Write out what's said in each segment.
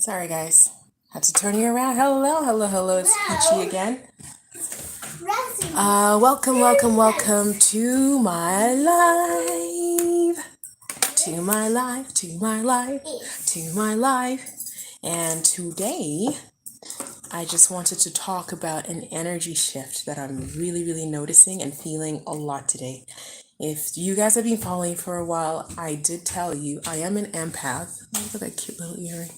Sorry, guys. Had to turn you around. Hello, hello, hello. It's Peachy again. Welcome to my life. To my life, to my life, to my life. And today, I just wanted to talk about an energy shift that I'm really noticing and feeling a lot today. If you guys have been following for a while, I did tell you I am an empath. Look at that cute little earring.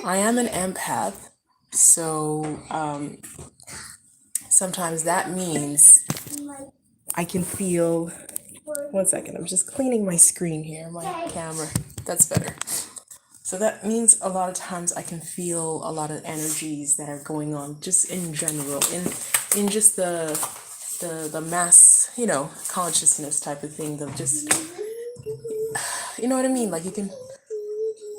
I am an empath, so sometimes that means I can feel. One second, I'm just cleaning my screen here, my camera. That's better. So that means a lot of times I can feel a lot of energies that are going on just in general, in just the mass, consciousness type of thing. Of just, you know what I mean? Like you can.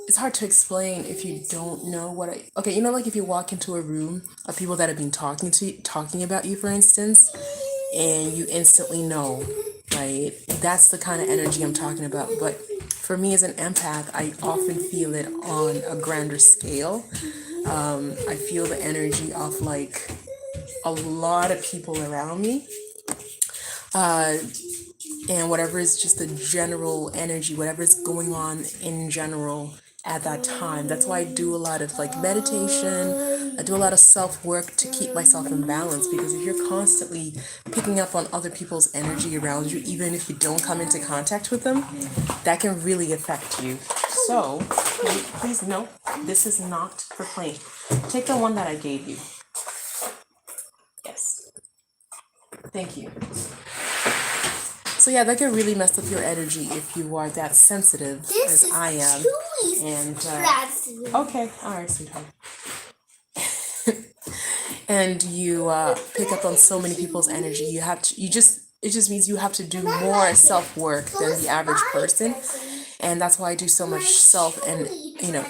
It's hard to explain if you don't know what I. Okay, like if you walk into a room of people that have been talking about you, for instance, and you instantly know, right? That's the kind of energy I'm talking about. But for me as an empath, I often feel it on a grander scale. I feel the energy of like a lot of people around me. And whatever is just the general energy, whatever is going on in general at that time. That's why I do a lot of like meditation. I do a lot of self work to keep myself in balance, because if you're constantly picking up on other people's energy around you, even if you don't come into contact with them, that can really affect you. So please no, this is not for playing. Take the one that I gave you. Yes. Thank you. So yeah, that can really mess up your energy if you are that sensitive as I am. And okay, all right, sweetheart. And you pick up on so many people's energy. It just means you have to do more self work than the average person, and that's why I do so much self and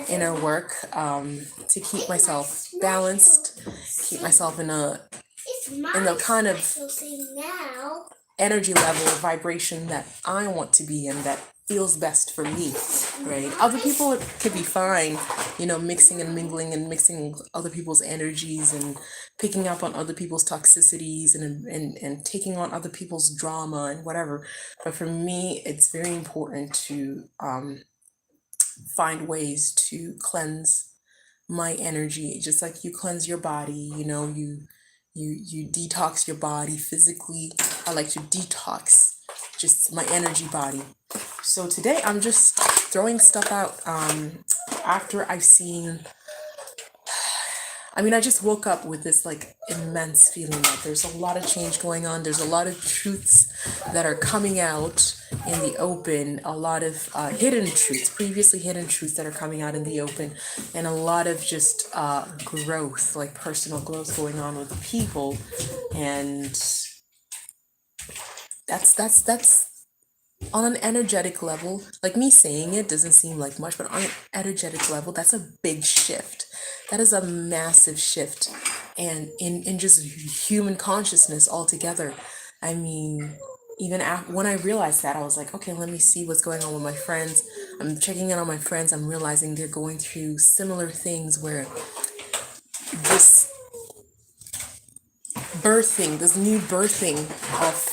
inner work to keep myself balanced, keep myself in the kind of energy level or vibration that I want to be in, that feels best for me, right? Other people could be fine, mixing and mingling and mixing other people's energies and picking up on other people's toxicities and taking on other people's drama and whatever. But for me, it's very important to find ways to cleanse my energy, just like you cleanse your body. You detox your body physically. I like to detox just my energy body. So today I'm just throwing stuff out after I've seen. I just woke up with this like immense feeling that there's a lot of change going on. There's a lot of truths that are coming out in the open, a lot of hidden truths, previously hidden truths that are coming out in the open, and a lot of just growth, like personal growth going on with people. And that's on an energetic level. Like, me saying it doesn't seem like much, but on an energetic level, that's a big shift. That is a massive shift. And in just human consciousness altogether. Even when I realized that, I was like, okay, let me see what's going on with my friends. I'm checking in on my friends. I'm realizing they're going through similar things where this new birthing of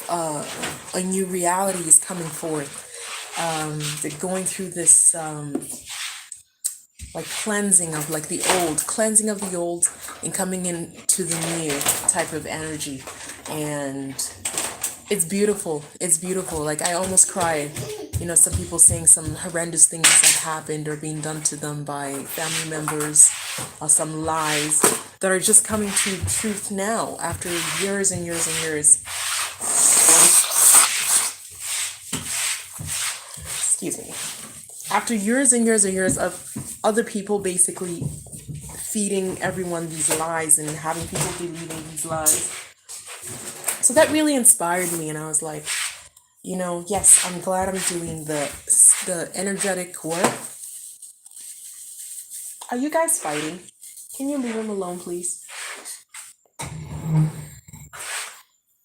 a new reality is coming forth. They're going through this like cleansing of like cleansing of the old and coming into the new type of energy. And it's beautiful. Like, I almost cried. Some people saying some horrendous things that happened or being done to them by family members, or some lies that are just coming to truth now after years and years and years. Excuse me. After years and years and years of other people basically feeding everyone these lies and having people believing these lies. So that really inspired me, and I was like, yes, I'm glad I'm doing the energetic work. Are you guys fighting? Can you leave him alone, please?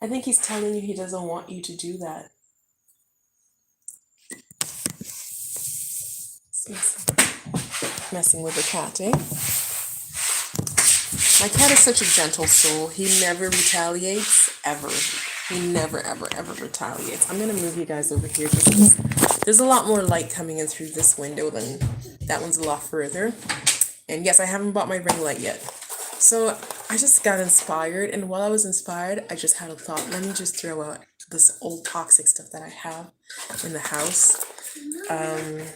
I think he's telling you he doesn't want you to do that. messing with the cat, eh? My cat is such a gentle soul. He never retaliates, ever. He never, ever, ever retaliates. I'm gonna move you guys over here just because there's a lot more light coming in through this window than that one's a lot further. And yes, I haven't bought my ring light yet. So I just got inspired, and while I was inspired, I just had a thought. Let me just throw out this old toxic stuff that I have in the house.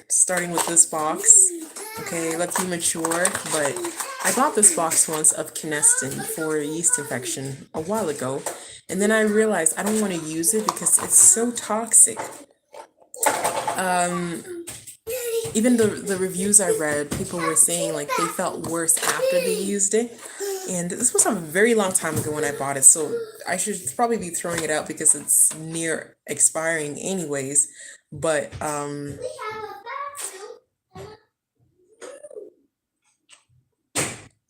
Starting with this box. Okay, let's be mature, but I bought this box once of Canestin for a yeast infection a while ago, and then I realized I don't want to use it because it's so toxic. Even the reviews I read, people were saying like they felt worse after they used it. And this was a very long time ago when I bought it, so I should probably be throwing it out because it's near expiring anyways. But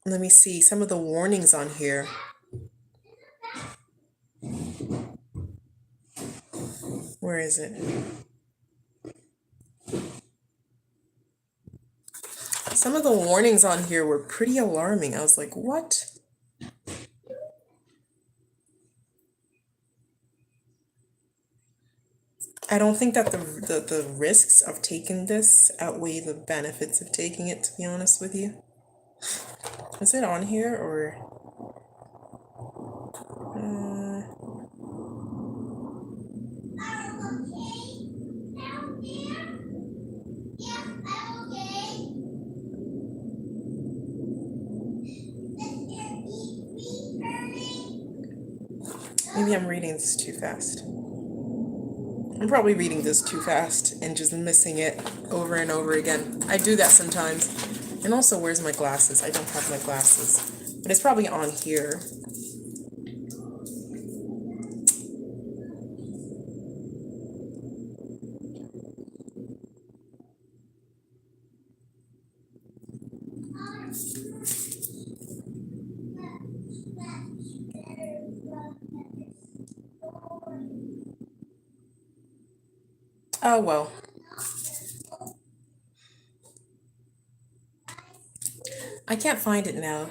let me see some of the warnings on here. Where is it? Some of the warnings on here were pretty alarming. I was like, what? I don't think that the risks of taking this outweigh the benefits of taking it, to be honest with you. Is it on here or? Maybe I'm reading this too fast. I'm probably reading this too fast and just missing it over and over again. I do that sometimes. And also, where's my glasses? I don't have my glasses. But it's probably on here. Oh, well. I can't find it now.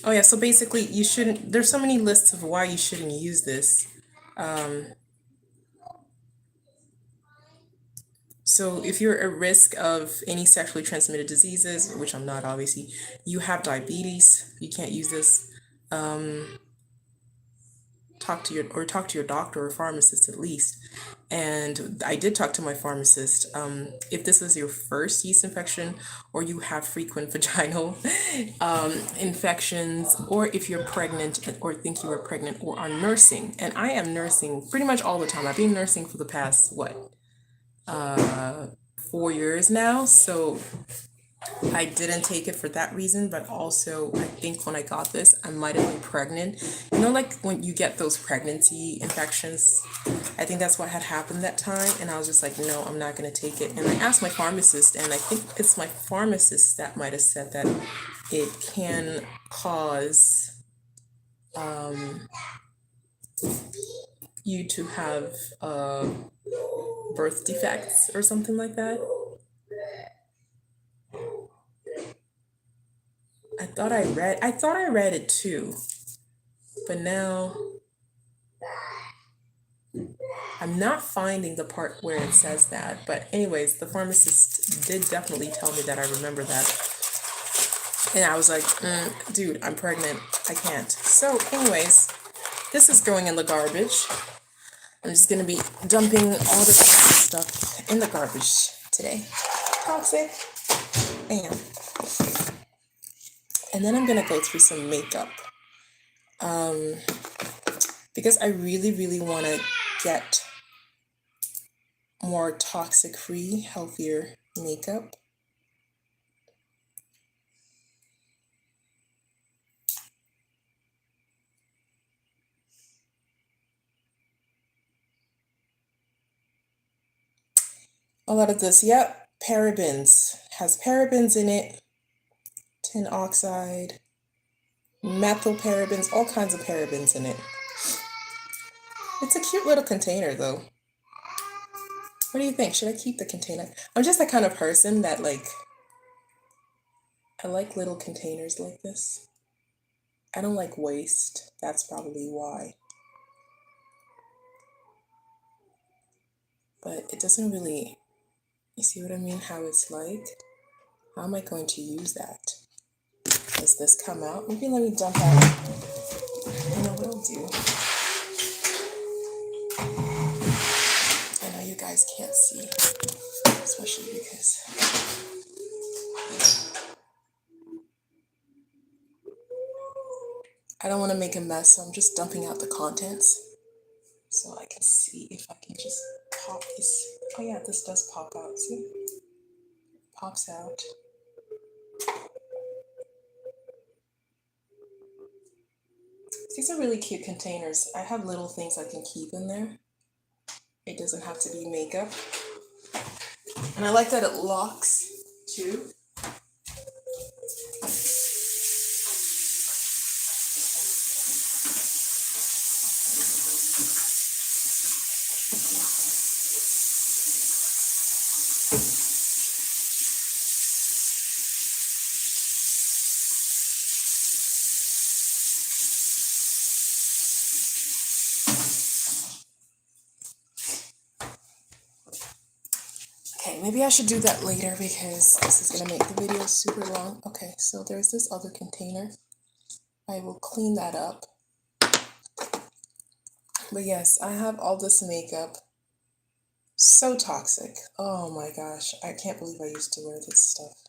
Oh, yeah, so basically, you shouldn't, there's so many lists of why you shouldn't use this. So if you're at risk of any sexually transmitted diseases, which I'm not obviously, you have diabetes, you can't use this. Talk to your doctor or pharmacist at least. And I did talk to my pharmacist. If this is your first yeast infection, or you have frequent vaginal infections, or if you're pregnant or think you are pregnant or are nursing, and I am nursing pretty much all the time. I've been nursing for the past 4 years now, so I didn't take it for that reason, but also I think when I got this, I might have been pregnant. You know, like when you get those pregnancy infections, I think that's what had happened that time. And I was just like, no, I'm not going to take it. And I asked my pharmacist, and I think it's my pharmacist that might have said that it can cause you to have birth defects or something like that. I thought I read it too, but now I'm not finding the part where it says that. But anyways, the pharmacist did definitely tell me that. I remember that. And I was like, dude, I'm pregnant. I can't. So anyways, this is going in the garbage. I'm just going to be dumping all the toxic stuff in the garbage today. Toxic. Bam. And then I'm going to go through some makeup. Because I really, really want to get more toxic-free, healthier makeup. A lot of this, yep, parabens. Has parabens in it, tin oxide, methyl parabens, all kinds of parabens in it. It's a cute little container though. What do you think? Should I keep the container? I'm just the kind of person that like I like little containers like this. I don't like waste. That's probably why. But it doesn't really, you see what I mean? How it's like? How am I going to use that? Does this come out? Maybe let me dump out. You know what I'll do? I know you guys can't see, especially because I don't want to make a mess, so I'm just dumping out the contents so I can see if I can just pop this. Oh yeah, this does pop out, see? Pops out. These are really cute containers. I have little things I can keep in there. It doesn't have to be makeup. And I like that it locks too. Okay, maybe I should do that later because this is gonna make the video super long. Okay, so there's this other container. I will clean that up. But yes, I have all this makeup. So toxic. Oh my gosh, I can't believe I used to wear this stuff.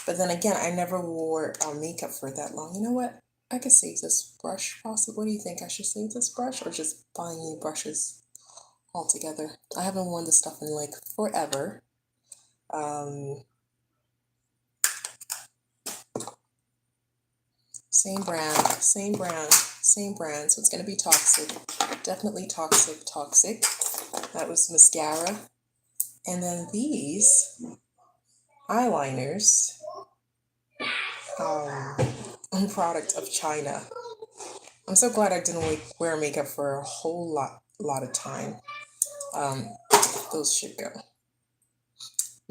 But then again, I never wore makeup for that long. You know what? I could save this brush possibly. What do you think? I should save this brush or just buy new brushes altogether? I haven't worn this stuff in like forever. Same brand, same brand, same brand. So it's going to be toxic. Definitely toxic, toxic. That was mascara. And then these eyeliners, product of China. I'm so glad I didn't wear makeup for a whole lot of time. Those should go.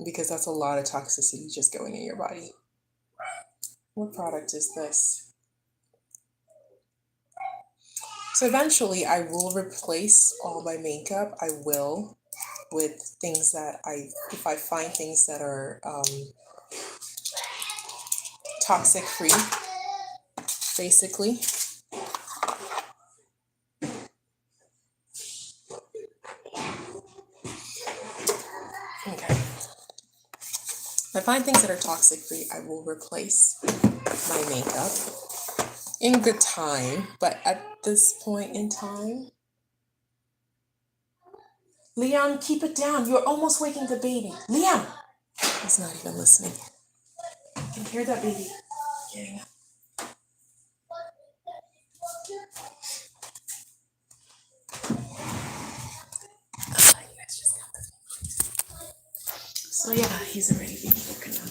Because that's a lot of toxicity just going in your body. What product is this? So eventually I will replace all my makeup. I will, with things that if I find things that are toxic free, basically. Okay. If I find things that are toxic free, I will replace my makeup in good time. But at this point in time, Leon, keep it down. You're almost waking the baby. Leon! He's not even listening. You can hear that baby getting up. So yeah, he's already being woken up.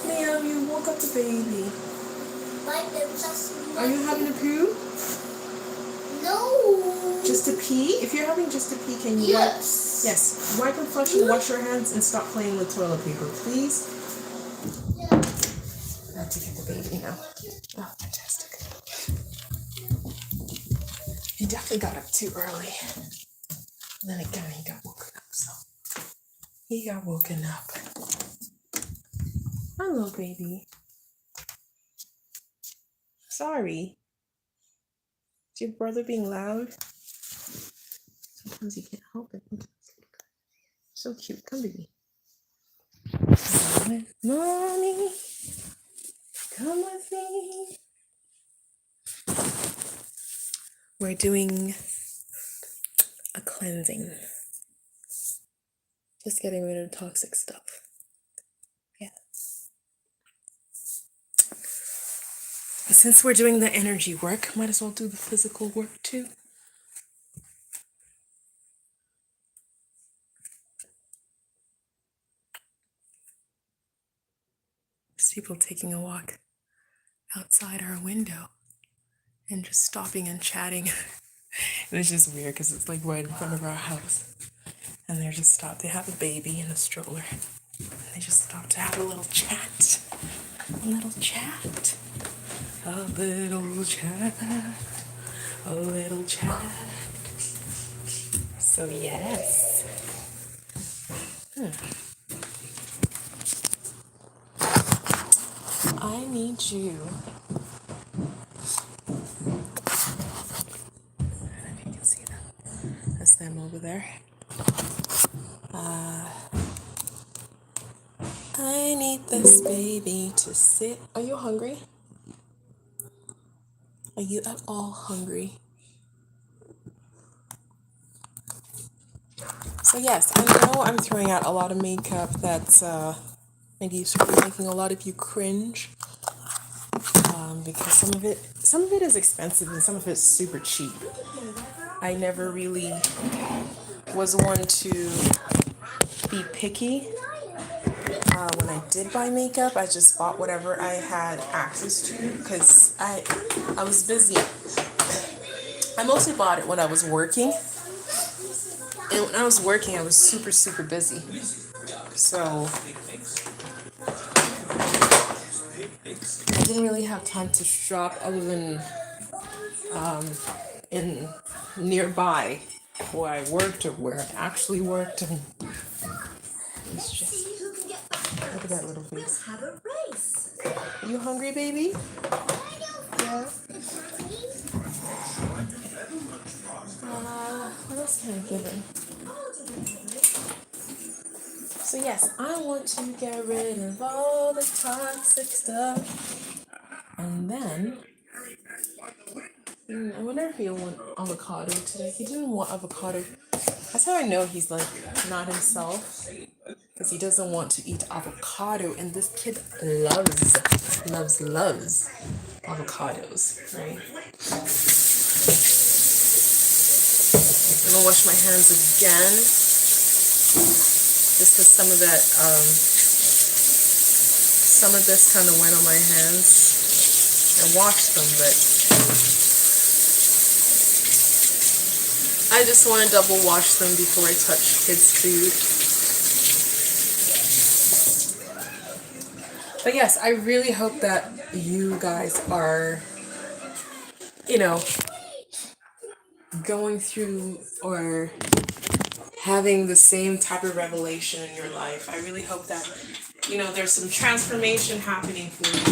Leon, you woke up the baby. Are you having a poo? No. Just to pee? If you're having just to pee, can you wipe? Yes. Wipe and flush and wash your hands and stop playing with toilet paper, please. I have to get the baby now. Oh, fantastic. He definitely got up too early. And then again, he got woken up, so. He got woken up. Hello, baby. Sorry. Is your brother being loud? Sometimes he can't help it. So cute. Come, baby. Come with mommy. Come with me. We're doing a cleansing. Just getting rid of toxic stuff. Yeah. Since we're doing the energy work, might as well do the physical work too. There's people taking a walk outside our window and just stopping and chatting. And it's just weird because it's like right in front of our house. And they're just stopped. They have a baby in a stroller. And they just stopped to have a little chat. A little chat. A little chat. A little chat. So yes. I need you. I don't know if you can see them. That's them over there. I need this baby to sit. Are you hungry? Are you at all hungry? So yes, I know I'm throwing out a lot of makeup that's maybe making a lot of you cringe, because some of it is expensive and some of it's super cheap. I never really was one to be picky. When I did buy makeup, I just bought whatever I had access to because I was busy. I mostly bought it when I was working. And when I was working, I was super, super busy. So I didn't really have time to shop other than in nearby where I worked or where I actually worked. And it's just, look at that little face. You hungry, baby? Yeah. What else can I give him? So yes, I want to get rid of all the toxic stuff. And then, I wonder if he'll want avocado today. He didn't want avocado. That's how I know he's like not himself. Because he doesn't want to eat avocado. And this kid loves avocados, right? I'm gonna wash my hands again. Just because some of this kind of went on my hands. I washed them, but I just want to double wash them before I touch kids' food. But yes, I really hope that you guys are, going through or having the same type of revelation in your life. I really hope that, there's some transformation happening for you.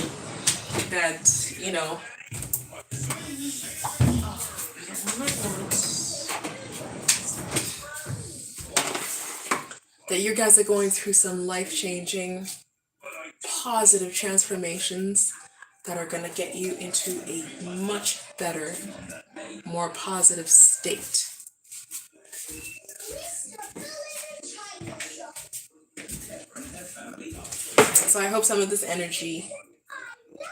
That, that you guys are going through some life-changing, positive transformations that are going to get you into a much better, more positive state. So I hope some of this energy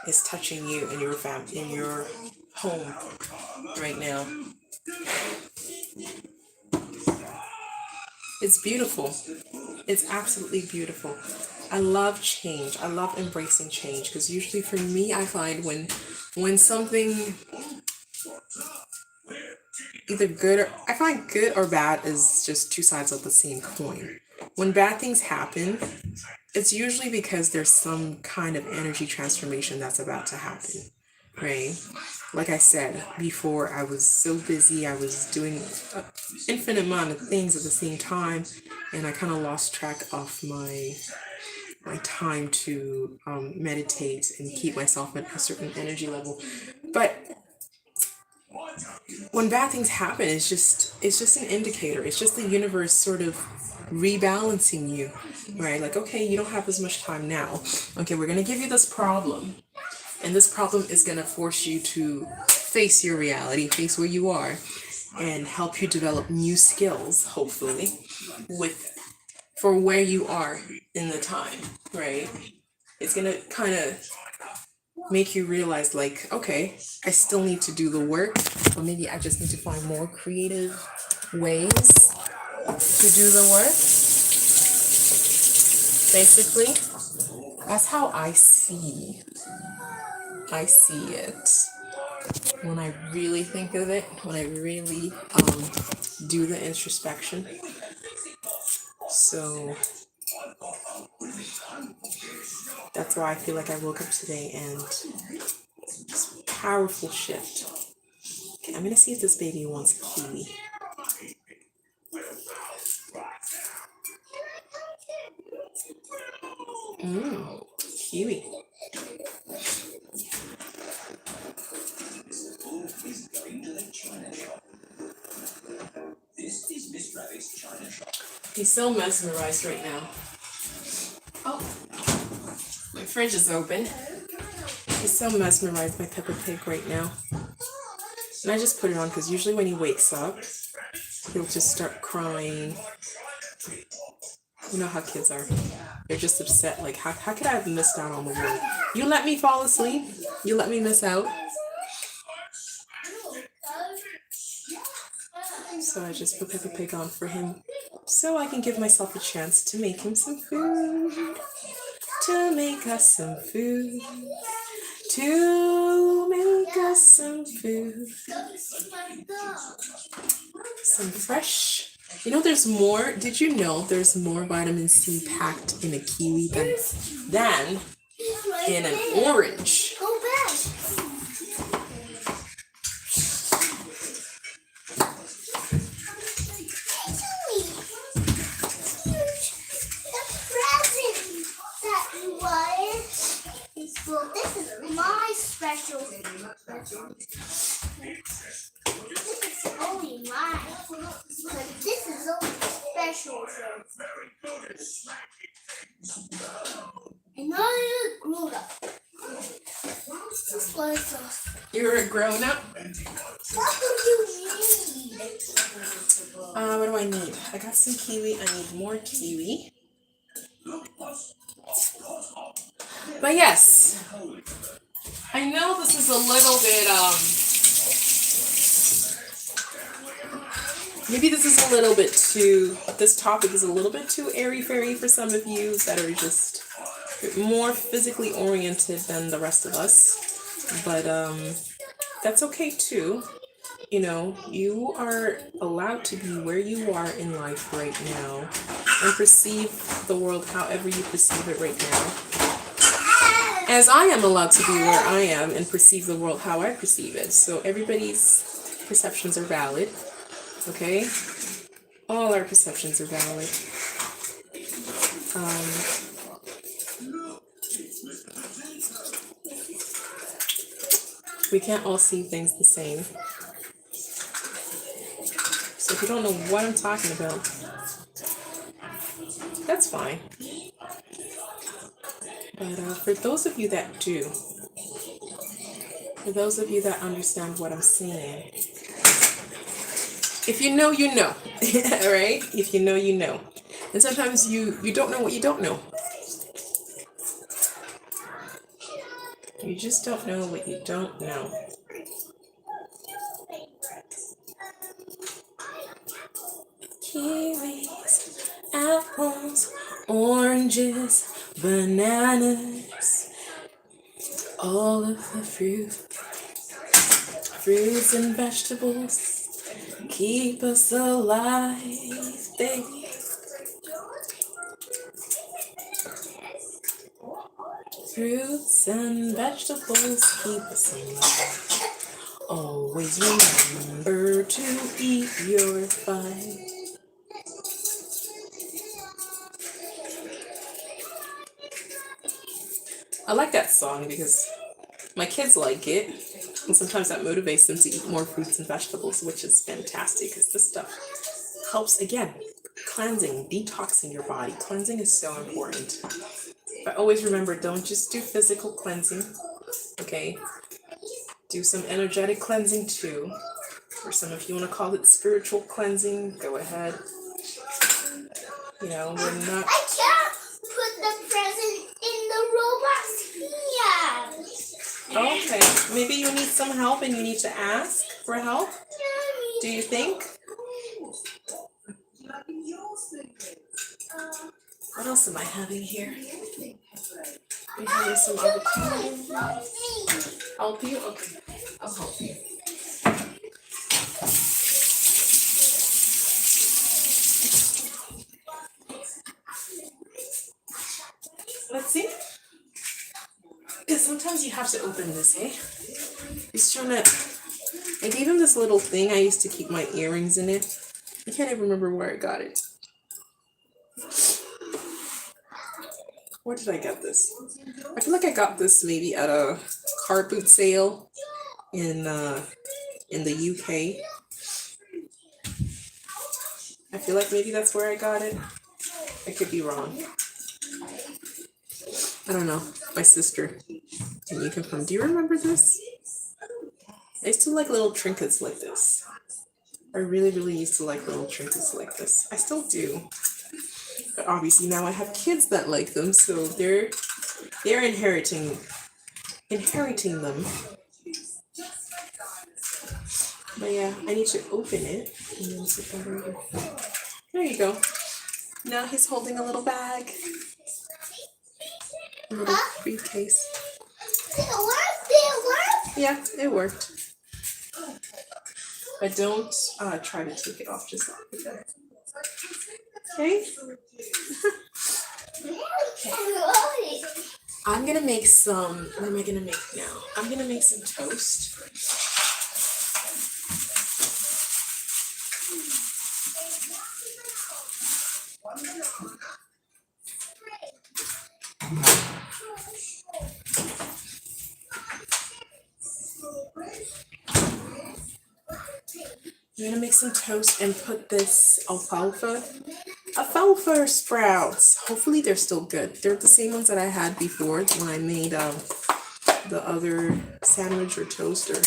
is touching you in your family, in your home right now. It's beautiful. It's absolutely beautiful. I love change. I love embracing change because usually for me, I find when something either I find good or bad is just two sides of the same coin. When bad things happen, it's usually because there's some kind of energy transformation that's about to happen, right? Like I said before, I was so busy, I was doing an infinite amount of things at the same time, and I kind of lost track of my time to meditate and keep myself at a certain energy level. But when bad things happen, it's just an indicator. It's just the universe sort of rebalancing you, right? Like, okay, you don't have as much time now. Okay, we're gonna give you this problem, and this problem is gonna force you to face your reality, face where you are, and help you develop new skills, hopefully, for where you are in the time, right? It's gonna kind of make you realize, like, okay, I still need to do the work, or maybe I just need to find more creative ways to do the work. Basically, that's how I see it. When I really think of it, when I really do the introspection. So that's why I feel like I woke up today and it's a powerful shift. Okay, I'm gonna see if this baby wants kiwi. Kiwi. He's so mesmerized right now. Oh, my fridge is open. He's so mesmerized by Peppa Pig right now. And I just put it on because usually when he wakes up, he'll just start crying. You know how kids are. They're just upset. Like, how could I have missed out on the world? You let me fall asleep? You let me miss out? So I just put Peppa Pig on for him so I can give myself a chance to make him some food. To make us some food. To make us some food. Some fresh. You know, there's more. Did you know there's more vitamin C packed in a kiwi than in an orange? Go back. Well, this is my special. This is only mine. But this is only special. And I grew up. This was You're a grown up? what do you need? What do I need? I got some kiwi. I need more kiwi. But yes, I know this is a little bit, maybe this is a little bit too, this topic is a little bit too airy-fairy for some of you that are just more physically oriented than the rest of us. But that's okay too. You know, you are allowed to be where you are in life right now and perceive the world however you perceive it right now. As I am allowed to be where I am and perceive the world how I perceive it. So everybody's perceptions are valid, okay? All our perceptions are valid. We can't all see things the same. So if you don't know what I'm talking about, that's fine. But for those of you that do, for those of you that understand what I'm saying, if you know, you know, all right? If you know, you know. And sometimes you don't know what you don't know. You just don't know what you don't know. Kiwis, apples, oranges, bananas, all of the fruits and vegetables keep us alive, baby. Fruits and vegetables keep us alive. Always remember to eat your fight. I like that song because my kids like it, and sometimes that motivates them to eat more fruits and vegetables, which is fantastic because this stuff helps, again, cleansing, detoxing your body. Cleansing is so important. But always remember, don't just do physical cleansing, okay? Do some energetic cleansing too. Or some of you want to call it spiritual cleansing, go ahead. You know, we're not... I can't put the present in the robot's hand. Okay, maybe you need some help and you need to ask for help. Do you think? What else am I having here? I'm having some avocado. Help you? Okay, I'll help you. Let's see. Because sometimes you have to open this, eh? He's trying to. I gave him this little thing. I used to keep my earrings in it. I can't even remember where I got it. Where did I get this? I feel like I got this maybe at a car boot sale in the UK. I feel like maybe that's where I got it. I could be wrong. I don't know. My sister. Can you confirm? Do you remember this? I used to like little trinkets like this. I really, really used to like little trinkets like this. I still do. But obviously now I have kids that like them, so they're inheriting them. But yeah, I need to open it. And then put that over. There you go. Now he's holding a little bag. A little briefcase. Did it work? Did it work? Yeah, it worked. But don't try to take it off just like that. Okay? I'm gonna make some, what am I gonna make now? I'm gonna make some toast. I'm gonna make some toast and put this alfalfa sprouts. Hopefully they're still good. They're the same ones that I had before when I made the other sandwich or toaster.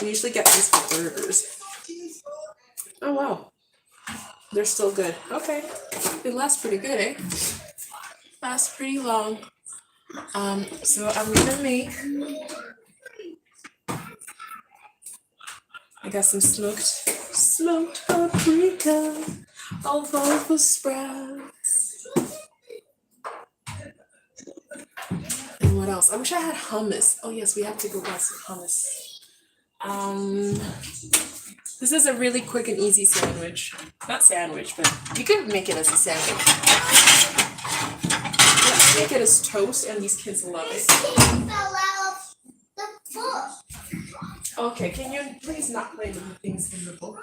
We usually get these for burgers. Oh wow, they're still good. Okay, they last pretty good, eh? Last pretty long. So I'm gonna make. I got some smoked paprika, alfalfa sprouts. And what else? I wish I had hummus. Oh yes, we have to go buy some hummus. This is a really quick and easy sandwich. Not sandwich, but you could make it as a sandwich. Let's make it as toast, and these kids love it. Okay, can you please not play with the things in the book?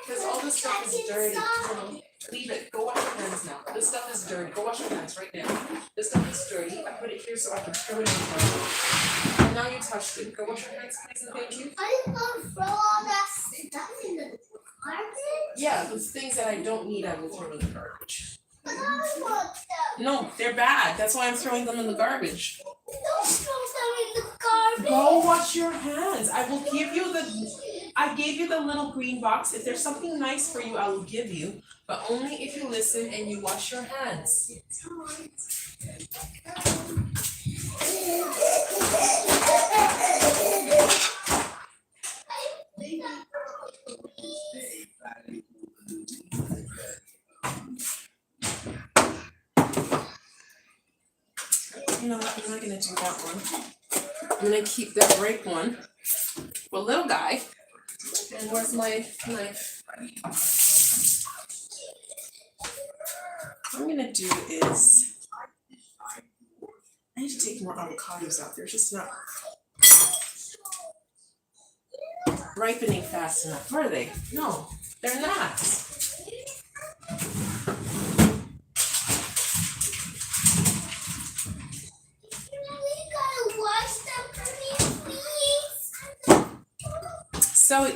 Because all this stuff is dirty. Leave it. Go wash your hands now. This stuff is dirty. Go wash your hands right now. This stuff is dirty. I put it here so I can throw it in the garbage. And now you touched it. Go wash your hands, please, and thank you. Are you going to throw all that stuff in the garbage? Yeah, the things that I don't need, I will throw in the garbage. But I want them. No, they're bad. That's why I'm throwing them in the garbage. Don't throw them in the garbage. Go wash your hands. I gave you the little green box. If there's something nice for you, I will give you. But only if you listen and you wash your hands. You know what? I'm not gonna do that one. I'm gonna keep that right one. Well, little guy. And where's my knife? What I'm gonna do is I need to take more avocados out. They're just not ripening fast enough, are they? No, they're not. So,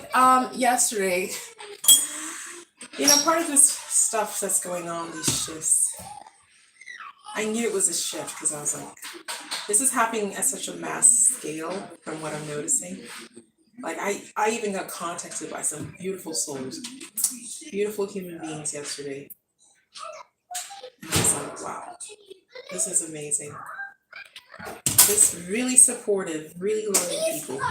yesterday, part of this stuff that's going on, these shifts, I knew it was a shift because I was like, this is happening at such a mass scale from what I'm noticing. Like, I even got contacted by some beautiful souls, beautiful human beings yesterday. And I was like, wow, this is amazing. Just really supportive, really loving people.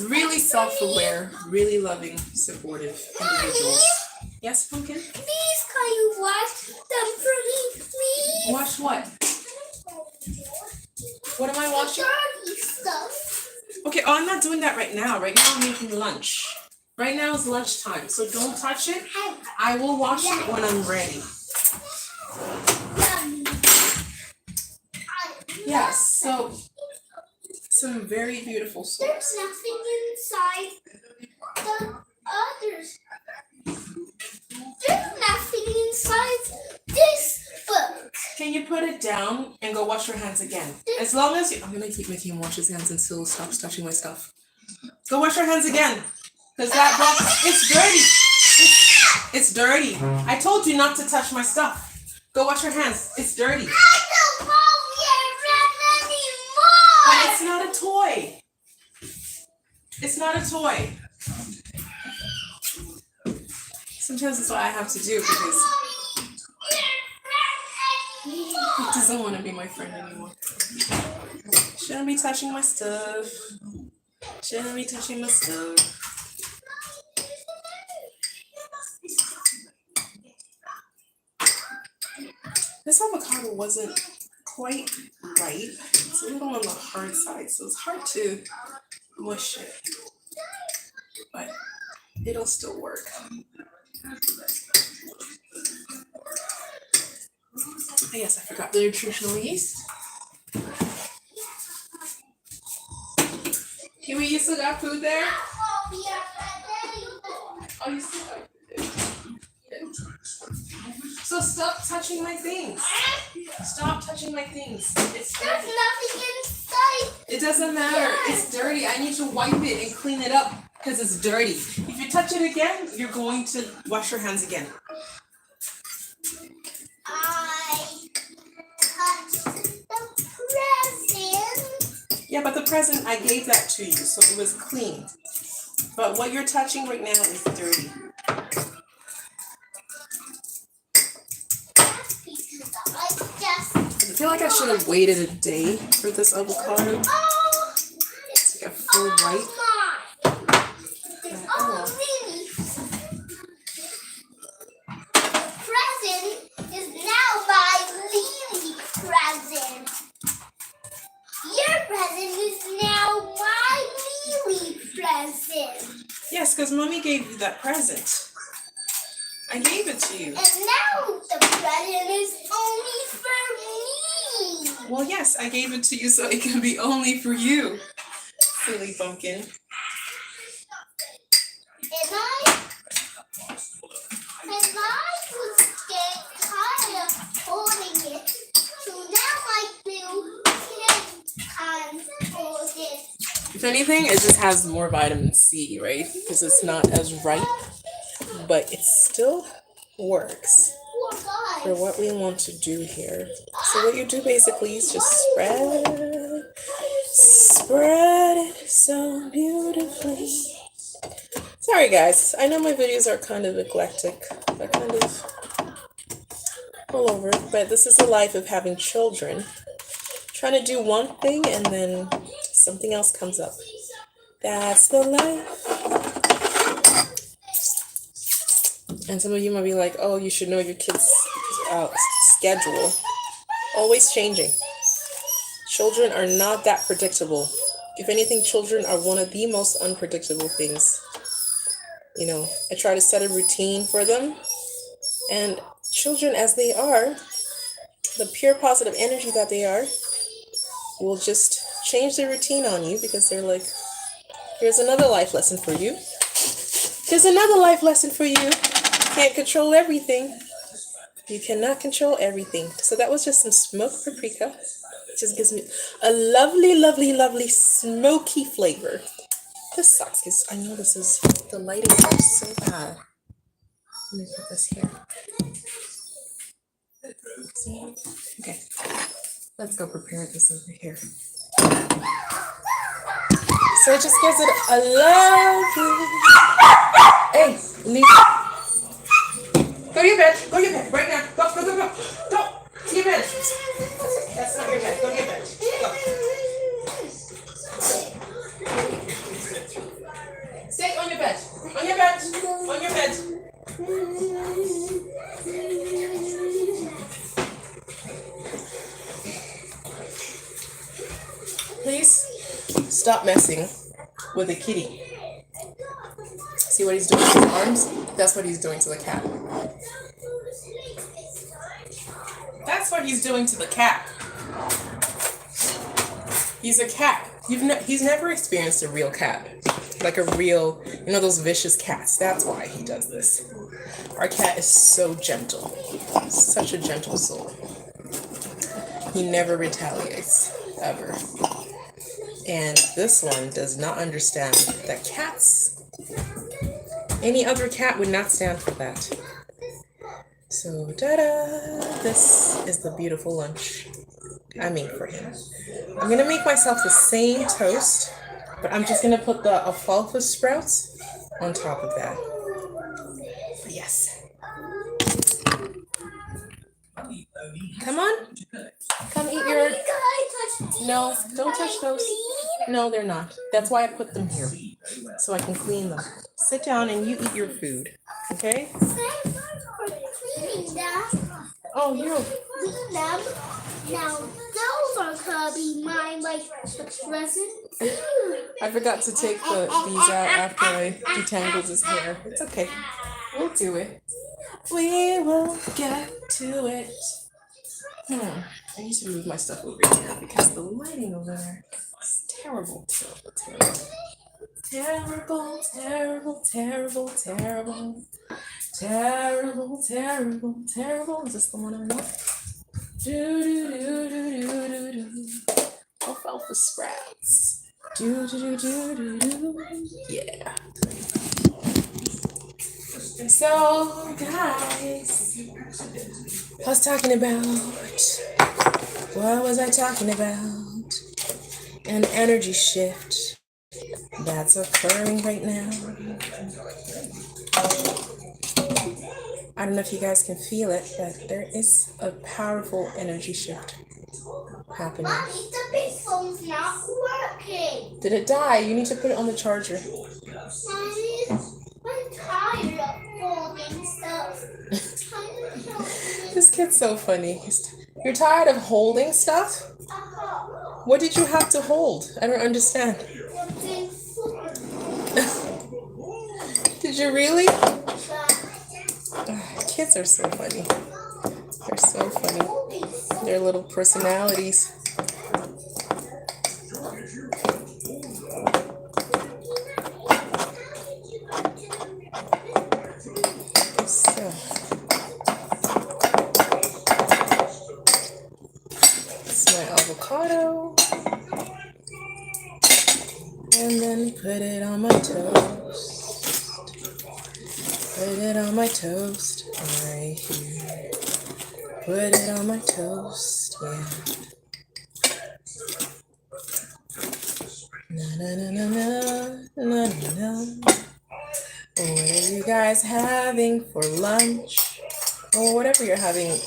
Really self-aware, really loving, supportive individuals. Yes, Pumpkin? Please, can you wash them for me, please? Wash what? What am I washing? Dirty stuff. Okay, I'm not doing that right now. Right now I'm making lunch. Right now is lunchtime, so don't touch it. I will wash it when I'm ready. Yes, so some very beautiful There's souls. nothing inside the others. There's nothing inside this book. Can you put it down and go wash your hands again? As long as you, I'm gonna keep making him wash his hands until he stops touching my stuff. Go wash your hands again, cause that box, it's dirty. It's dirty. I told you not to touch my stuff. Go wash your hands. It's dirty. I don't want your But friend anymore. it's not a toy. It's not a toy. Sometimes that's what I have to do because he doesn't want to be my friend anymore. Shouldn't be touching my stuff. Shouldn't be touching my stuff. This avocado wasn't quite ripe. It's a little on the hard side, so it's hard to mush it. But it'll still work. Oh, yes, I forgot the nutritional yeast. Kiwi, you still got food there? Oh, you still got food there. So stop touching my things. Stop touching my things. It's There's dirty. nothing inside. It doesn't matter. It's dirty. I need to wipe it and clean it up because it's dirty. If you touch it again, you're going to wash your hands again. I touched the present. Yeah, but the present, I gave that to you, so it was clean. But what you're touching right now is dirty. That's because I just. I feel like I should have waited a day for this avocado Oh, to get full ripe. oh, really? Present is now my Lily present. Your present is now my Lily present. Yes, because Mommy gave you that present. I gave it to you. And now the present is only for me. Well, yes, I gave it to you so it can be only for you. Silly pumpkin. And I was getting tired of holding it. So now I feel can hold it. If anything, it just has more vitamin C, right? Because it's not as ripe, but it still works Poor for guys. what we want to do here. So what you do basically is just spread it so beautifully. Sorry guys, I know my videos are kind of eclectic. They're kind of all over, but this is the life of having children. Trying to do one thing and then something else comes up. That's the life. And some of you might be like, oh, you should know your kids' schedule. Always changing. Children are not that predictable. If anything, children are one of the most unpredictable things. You know, I try to set a routine for them. And children, as they are, the pure positive energy that they are, will just change their routine on you because they're like, here's another life lesson for you. Here's another life lesson for you. You can't control everything. You cannot control everything. So that was just some smoked paprika. It just gives me a lovely, lovely, lovely smoky flavor. This sucks because I know this is, the lighting is so bad. Let me put this here. See? Okay. Let's go prepare this over here. So it just gives it a lovely. Hey, leave. Go to your bed. Go to your bed right now. Go. Go. To your bed. That's not your bed. Go to your bed. Go. Stay on your bed. On your bed. On your bed. Please stop messing with the kitty. See what he's doing with his arms? That's what he's doing to the cat. That's what he's doing to the cat. He's a cat. He's never experienced a real cat. Like a real, those vicious cats. That's why he does this. Our cat is so gentle. Such a gentle soul. He never retaliates, ever. And this one does not understand that cats, any other cat would not stand for that. So, ta-da! This is the beautiful lunch I made for him. I'm gonna make myself the same toast, but I'm just gonna put the alfalfa sprouts on top of that. Yes. Come on. Come eat your... No, don't touch those. No, they're not. That's why I put them here, so I can clean them. Sit down and you eat your food, okay? Oh, you. Now those are gonna be my presents. I forgot to take these out after I detangled his hair. It's okay. We'll do it. We will get to it. I need to move my stuff over here because the lighting over there is terrible, terrible, terrible. Terrible, terrible, terrible, terrible. Terrible, terrible, terrible. Is this the one I want? Do do do do do do do. Alfalfa sprouts. Do do do do do do. Yeah. So, guys, I was talking about. What was I talking about? An energy shift that's occurring right now. I don't know if you guys can feel it, but there is a powerful energy shift happening. Mommy, the big phone's not working. Did it die? You need to put it on the charger. Mommy, I'm tired of holding stuff. This kid's so funny. You're tired of holding stuff? What did you have to hold? I don't understand. Did you really? Kids are so funny. They're so funny. Their little personalities. So, it's my avocado. And then put it on my toast. Put it on my toast right here. Put it on my toast, yeah. Na na na na na na na. What are you guys having for lunch? Or whatever you're having.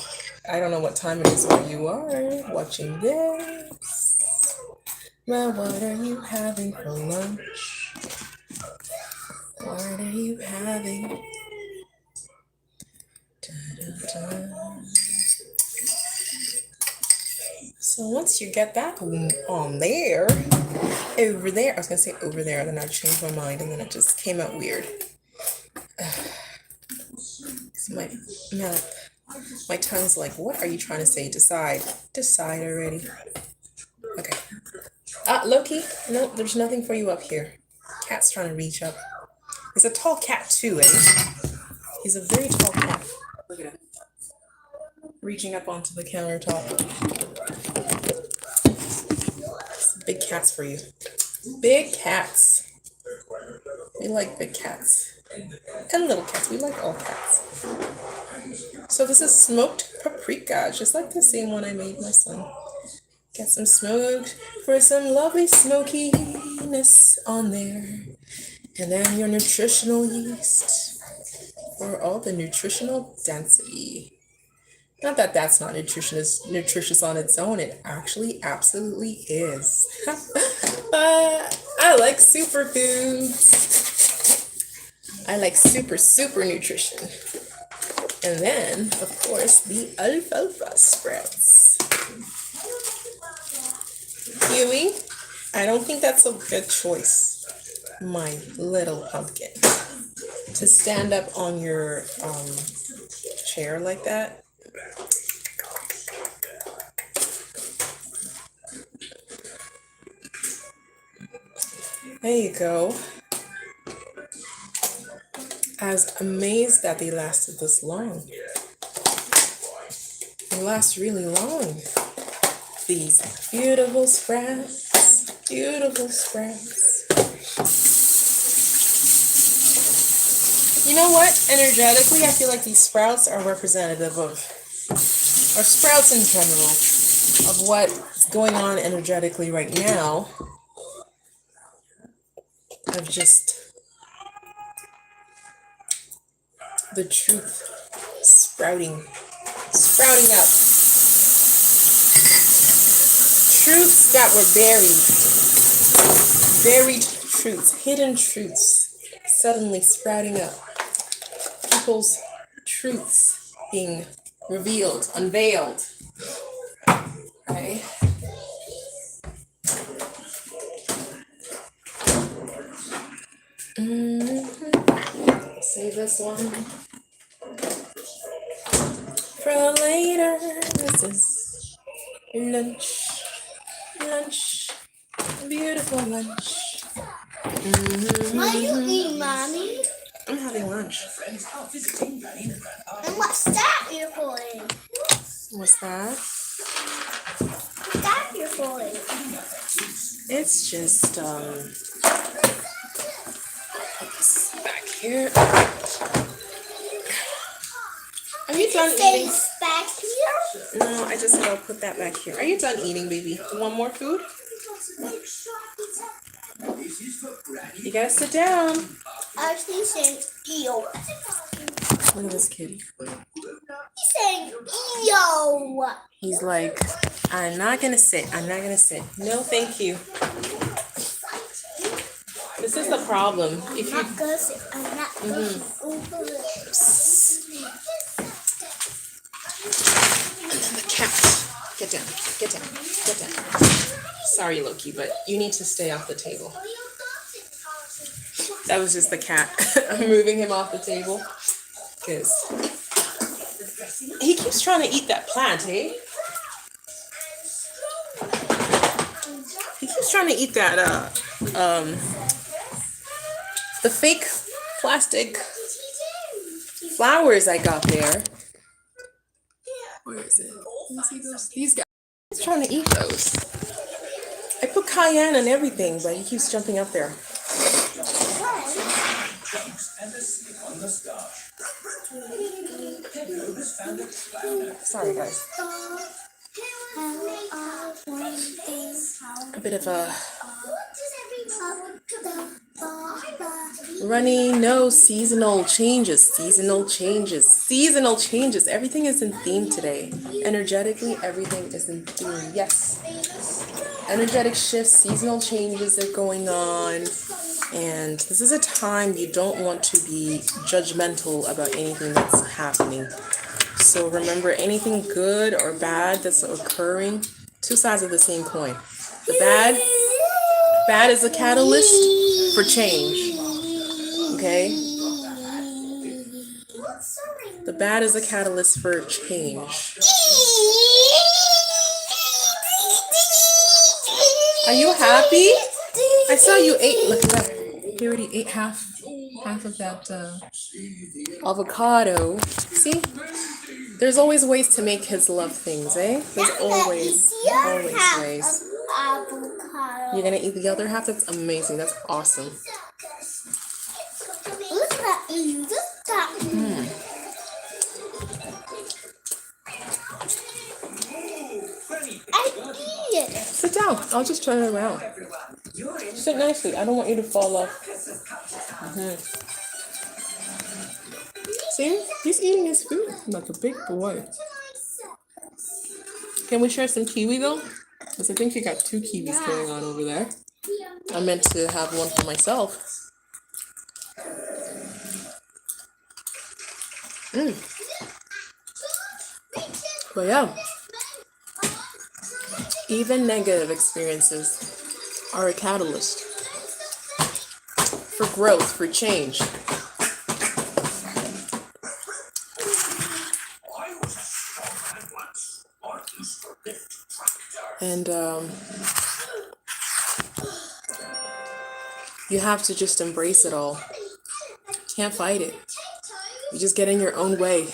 I don't know what time it is where you are watching this. Well, what are you having for lunch? What are you having? So once you get that on there, over there, I was gonna say over there, then I changed my mind and then it just came out weird. My tongue's like, what are you trying to say? Decide already. Okay. Loki, no, there's nothing for you up here. Cat's trying to reach up. He's a tall cat too, eh? He's a very tall cat. Look at him. Reaching up onto the countertop. Big cats for you. Big cats. We like big cats. And little cats. We like all cats. So this is smoked paprika, just like the same one I made my son. Get some smoked for some lovely smokiness on there. And then your nutritional yeast for all the nutritional density. Not that that's not nutritious on its own. It actually absolutely is. I like superfoods. I like super nutrition. And then, of course, the alfalfa sprouts. Huey, I don't think that's a good choice, my little pumpkin. To stand up on your chair like that. There you go. I was amazed that they lasted this long. They last really long. These beautiful sprouts. Beautiful sprouts. You know what? Energetically, I feel like these sprouts are representative of, or sprouts in general, of what's going on energetically right now. Of just the truth sprouting up. Truths that were buried truths, hidden truths, suddenly sprouting up. People's truths being revealed, unveiled. Right? Save this one for later. This is lunch, beautiful lunch. What are you eating, Mommy? I'm having lunch. And what's that you're holding? What's that? What's that you're holding? It's just back here. Are you done eating? Things back here? No, I just gotta put that back here. Are you done eating, baby? You want more food? You gotta sit down. I was saying yo. Look at this kitty. He's saying yo. He's like, I'm not gonna sit. I'm not gonna sit. No, thank you. This is the problem. If you Not gonna sit. I'm not gonna sit. And then the cat. Get down. Get down. Get down. Sorry, Loki, but you need to stay off the table. That was just the cat. I'm moving him off the table because he keeps trying to eat that plant, eh? He keeps trying to eat that the fake plastic flowers I got there. Where is it? Let me see those. These guys. He's trying to eat those. I put cayenne and everything, but he keeps jumping up there. Sorry, guys. A bit of a runny nose. Seasonal changes. Everything is in theme today. Energetically, everything is in theme. Yes. Energetic shifts, seasonal changes are going on. And this is a time you don't want to be judgmental about anything that's happening. So remember, anything good or bad that's occurring, two sides of the same coin. The bad is a catalyst for change. Okay? The bad is a catalyst for change. Are you happy? I saw you ate. Look at that. He already ate half of that avocado. See? There's always ways to make his love things, eh? There's always ways. You're gonna eat the other half? That's amazing. That's awesome. Sit down. I'll just turn it around. Sit nicely. I don't want you to fall off. See? He's eating his food like a big boy. Can we share some kiwi though? Because I think you got 2 kiwis going on over there. I meant to have one for myself. But yeah. Even negative experiences are a catalyst for growth, for change. And You have to just embrace it all. Can't fight it. You just get in your own way.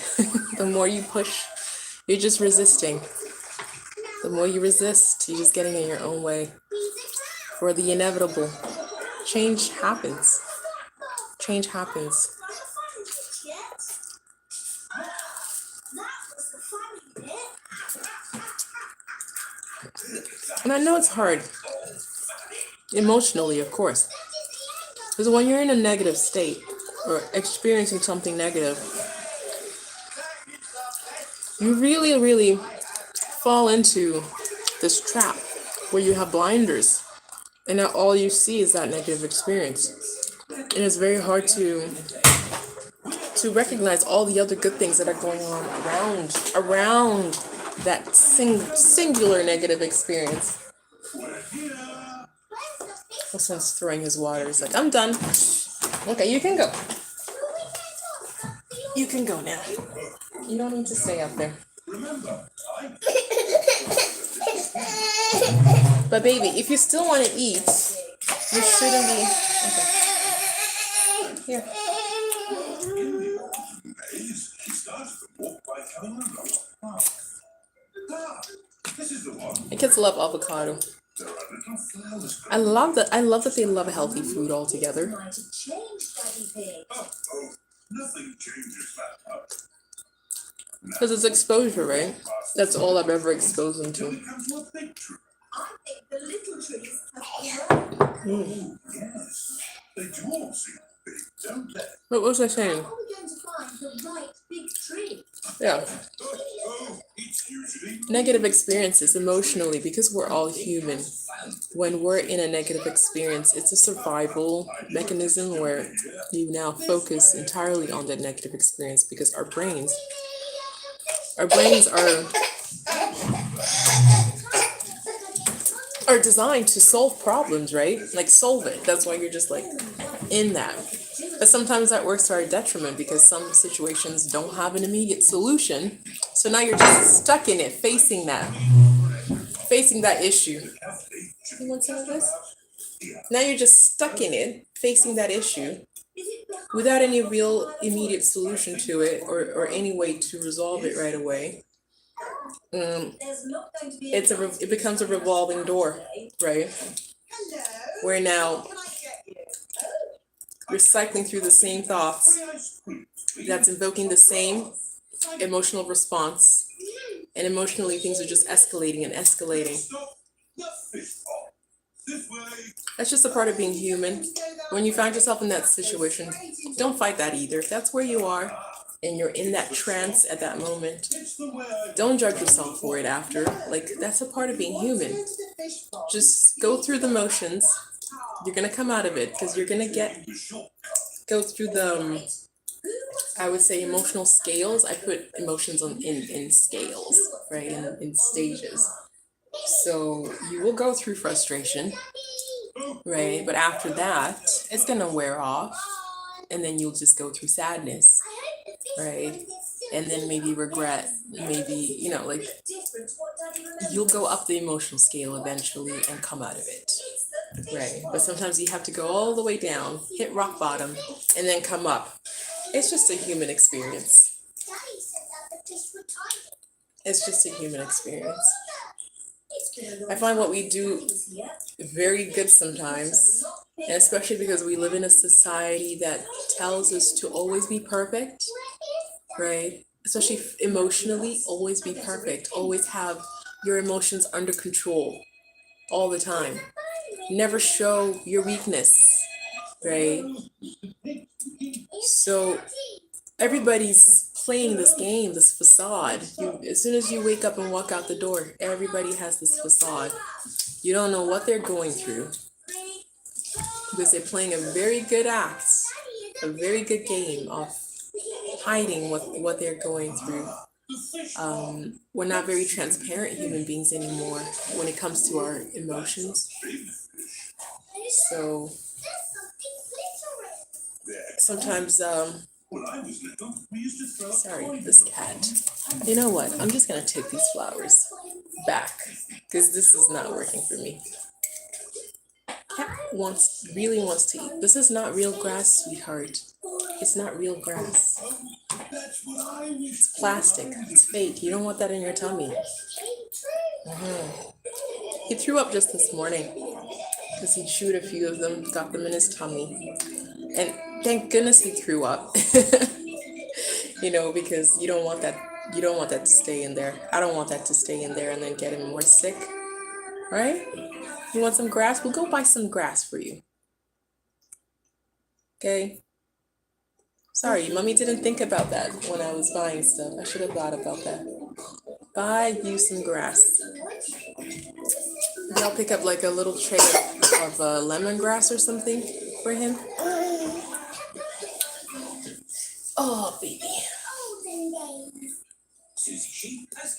The more you push, you're just resisting. The more you resist, you're just getting in your own way. For the inevitable, change happens. Change happens. And I know it's hard. Emotionally, of course. Because when you're in a negative state or experiencing something negative, you really, really fall into this trap where you have blinders and now all you see is that negative experience. And it's very hard to recognize all the other good things that are going on around that singular negative experience. My son's throwing his water. He's like, I'm done. Okay, you can go. You can go now. You don't need to stay up there. But baby, if you still want to eat, you shouldn't be. Okay. Here. The kids love avocado. I love that they love healthy food altogether. Because it's exposure, right? That's all I've ever exposed them to. What was I saying? Yeah. Negative experiences emotionally, because we're all human. When we're in a negative experience, it's a survival mechanism where you now focus entirely on that negative experience because our brains are designed to solve problems, right? Like solve it. That's why you're just like in that. But sometimes that works to our detriment because some situations don't have an immediate solution. So now you're just stuck in it, facing that issue. You want some of this? Now you're just stuck in it, facing that issue without any real immediate solution to it or any way to resolve it right away. It becomes a revolving door, right? Where now you're cycling through the same thoughts that's invoking the same emotional response, and emotionally things are just escalating and escalating. That's just a part of being human. When you find yourself in that situation, don't fight that either. If that's where you are and you're in that trance at that moment, don't judge yourself for it after. Like, that's a part of being human. Just go through the motions. You're gonna come out of it because you're gonna go through the I would say emotional scales. I put emotions in scales, right? In stages. So you will go through frustration, right? But after that, it's gonna wear off, and then you'll just go through sadness, right? And then maybe regret, maybe, like you'll go up the emotional scale eventually and come out of it, right? But sometimes you have to go all the way down, hit rock bottom, and then come up. It's just a human experience. It's just a human experience. I find what we do very good sometimes, and especially because we live in a society that tells us to always be perfect, right? Especially emotionally, always be perfect, always have your emotions under control all the time. Never show your weakness, right? So everybody's playing this game, this facade. As soon as you wake up and walk out the door, everybody has this facade. You don't know what they're going through because they're playing a very good act, a very good game of hiding what they're going through. We're not very transparent human beings anymore when it comes to our emotions. So sometimes, sorry, this cat. You know what? I'm just gonna take these flowers back because this is not working for me. Cat really wants to eat. This is not real grass, sweetheart. It's not real grass. It's plastic. It's fake. You don't want that in your tummy. He threw up just this morning because he chewed a few of them, got them in his tummy. And thank goodness he threw up. Because you don't want that to stay in there. I don't want that to stay in there and then get him more sick. Right? You want some grass? We'll go buy some grass for you. Okay? Sorry, mommy didn't think about that when I was buying stuff. I should have thought about that. Buy you some grass. Maybe I'll pick up like a little tray of lemongrass or something for him. Oh, baby.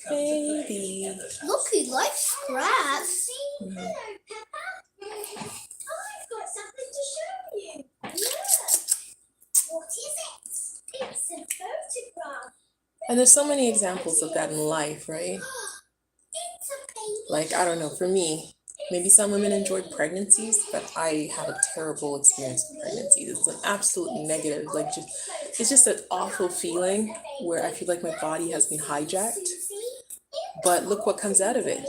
Baby. Look, he likes grass. Mhm. I've got something to show you. What is it? It's a photograph. And there's so many examples of that in life, right? It's a baby. Like, I don't know, for me, maybe some women enjoy pregnancies, but I had a terrible experience with pregnancies. It's an absolute negative. It's just an awful feeling where I feel like my body has been hijacked. But look what comes out of it.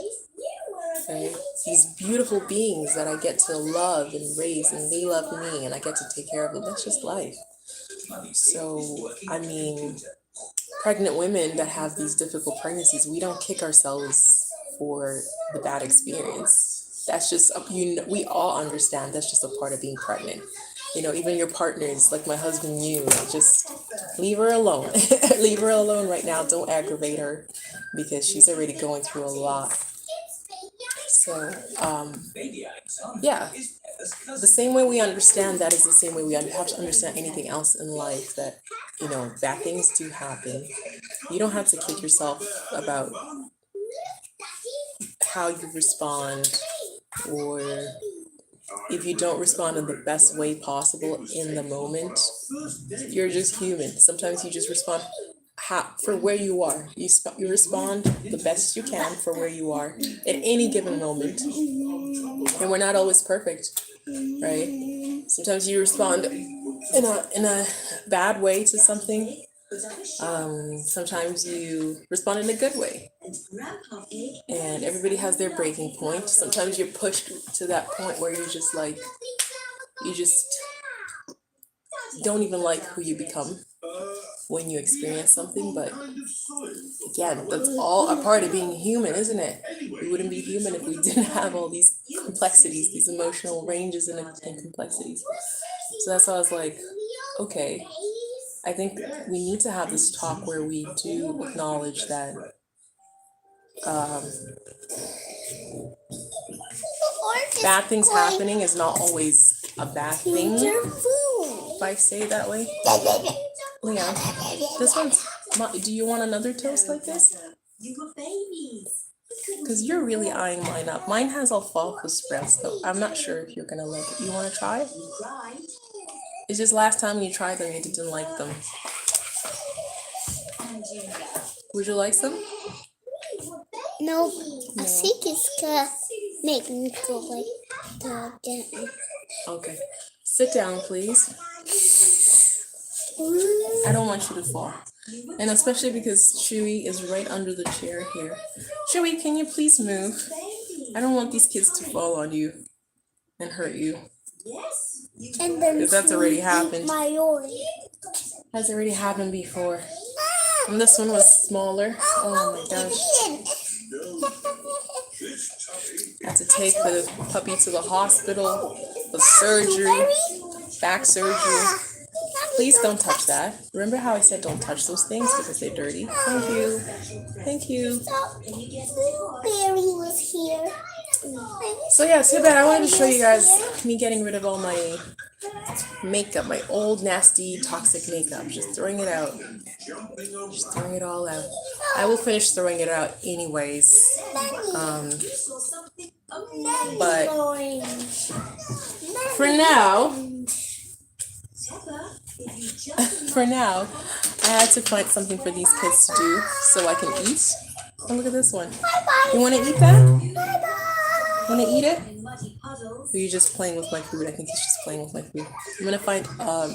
Right? These beautiful beings that I get to love and raise, and they love me, and I get to take care of them. That's just life. So, I mean, pregnant women that have these difficult pregnancies, we don't kick ourselves for the bad experience. That's just, we all understand that's just a part of being pregnant. Even your partners, like my husband, just leave her alone. Leave her alone right now. Don't aggravate her because she's already going through a lot. So, yeah, the same way we understand that is the same way we have to understand anything else in life, that, bad things do happen. You don't have to kick yourself about how you respond, or if you don't respond in the best way possible in the moment. You're just human. Sometimes you just respond for where you are. You respond the best you can for where you are at any given moment. And we're not always perfect, right? Sometimes you respond in a bad way to something. Sometimes you respond in a good way. And everybody has their breaking point. Sometimes you're pushed to that point where you're just like, you just don't even like who you become when you experience something. But again, that's all a part of being human, isn't it? We wouldn't be human if we didn't have all these complexities, these emotional ranges and complexities. So that's why I was like, okay, I think we need to have this talk where we do acknowledge that bad things happening is not always a bad thing, if I say it that way. Leon, this one's, do you want another toast like this? Because you're really eyeing mine up. Mine has alfalfa sprouts, though. I'm not sure if you're going to like it. You want to try? It's just last time you tried them, you didn't like them. Would you like some? No, I think it's gonna make me go like that. Okay. Sit down, please. I don't want you to fall. And especially because Chewy is right under the chair here. Chewy, can you please move? I don't want these kids to fall on you and hurt you. And then Because that's already happened. my oil. Has already happened before. And this one was smaller. Oh my gosh. Had to take the puppy to the hospital for surgery, back surgery. Please don't touch that. Remember how I said don't touch those things because they're dirty? Thank you. Thank you. Blueberry was here. So yeah, too bad. I wanted to show you guys me getting rid of all my makeup, my old nasty toxic makeup. Just throwing it out. Just throwing it all out. I will finish throwing it out anyways. But for now, I had to find something for these kids to do so I can eat. Oh, look at this one. You want to eat that? Want to eat it? Are you just playing with my food? I think he's just playing with my food. I'm gonna find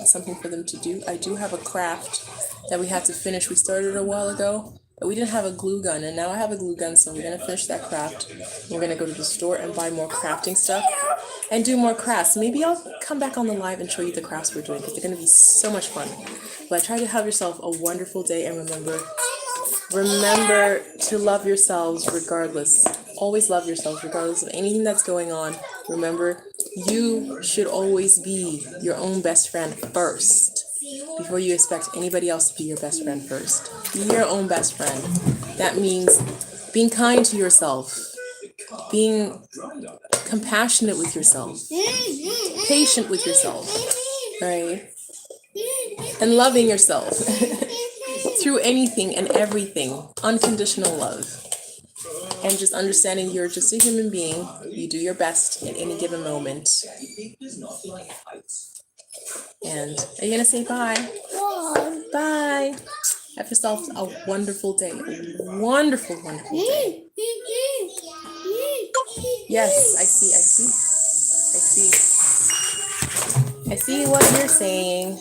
something for them to do. I do have a craft that we had to finish. We started a while ago, but we didn't have a glue gun, and now I have a glue gun, so we're gonna finish that craft. We're gonna go to the store and buy more crafting stuff and do more crafts. Maybe I'll come back on the live and show you the crafts we're doing because they're gonna be so much fun. But try to have yourself a wonderful day, and remember to love yourselves regardless. Always love yourselves regardless of anything that's going on. Remember, you should always be your own best friend first before you expect anybody else to be your best friend first. Be your own best friend. That means being kind to yourself, being compassionate with yourself, patient with yourself, right? And loving yourself through anything and everything. Unconditional love. And just understanding you're just a human being. You do your best at any given moment. And are you gonna say bye? Bye. Have yourself a wonderful day. A wonderful, wonderful day. Yes, I see. I see what you're saying.